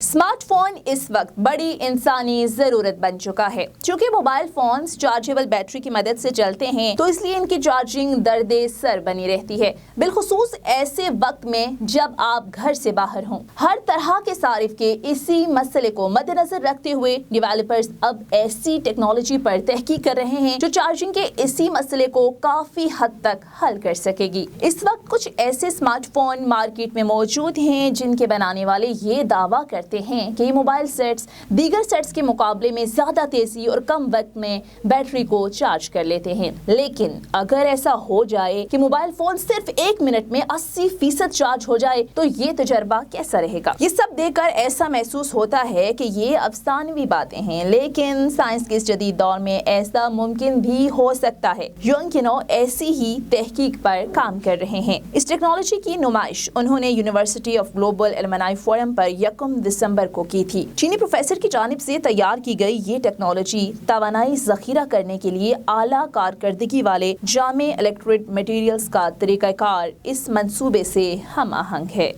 Smart phone इस वक्त बड़ी इंसानी जरूरत बन चुका है। चूंकि मोबाइल फोन्स चार्जेबल बैटरी की मदद से चलते हैं, तो इसलिए इनकी चार्जिंग दर्दे सर बनी रहती है, बिलखुसूस ऐसे वक्त में जब आप घर से बाहर हों। हर तरह के सारिफ के इसी मसले को मद्देनजर रखते हुए डेवलपर्स अब ऐसी टेक्नोलॉजी पर तहकीक कर रहे हैं जो चार्जिंग के इसी मसले को काफी हद तक हल कर सकेगी। इस वक्त कुछ ऐसे स्मार्टफोन मार्केट में मौजूद हैं जिनके बनाने वाले ये दावा करते हैं कि मोबाइल सेट्स दीगर सेट्स के मुकाबले में ज्यादा तेजी और कम वक्त में बैटरी को चार्ज कर लेते हैं। लेकिन अगर ऐसा हो जाए कि मोबाइल फोन सिर्फ 1 मिनट में 80% चार्ज हो जाए, तो ये तजर्बा कैसा रहेगा? ये सब देखकर ऐसा महसूस होता है कि ये अफसानवी बातें हैं, लेकिन साइंस के इस जदीद दौर में ऐसा मुमकिन भी हो सकता है। योंकिनो ऐसी ही तहकीक पर काम कर रहे हैं। इस टेक्नोलॉजी की नुमाइश उन्होंने university of global alumni forum पर 1 दिसंबर को की थी। चीनी प्रोफेसर की जानिब से तैयार की गई ये टेक्नोलॉजी तवानाई जखीरा करने के लिए आला कारकर्दगी वाले जामे इलेक्ट्रिक मटेरियल्स का तरीकाकार इस मंसूबे से हम आहंग है।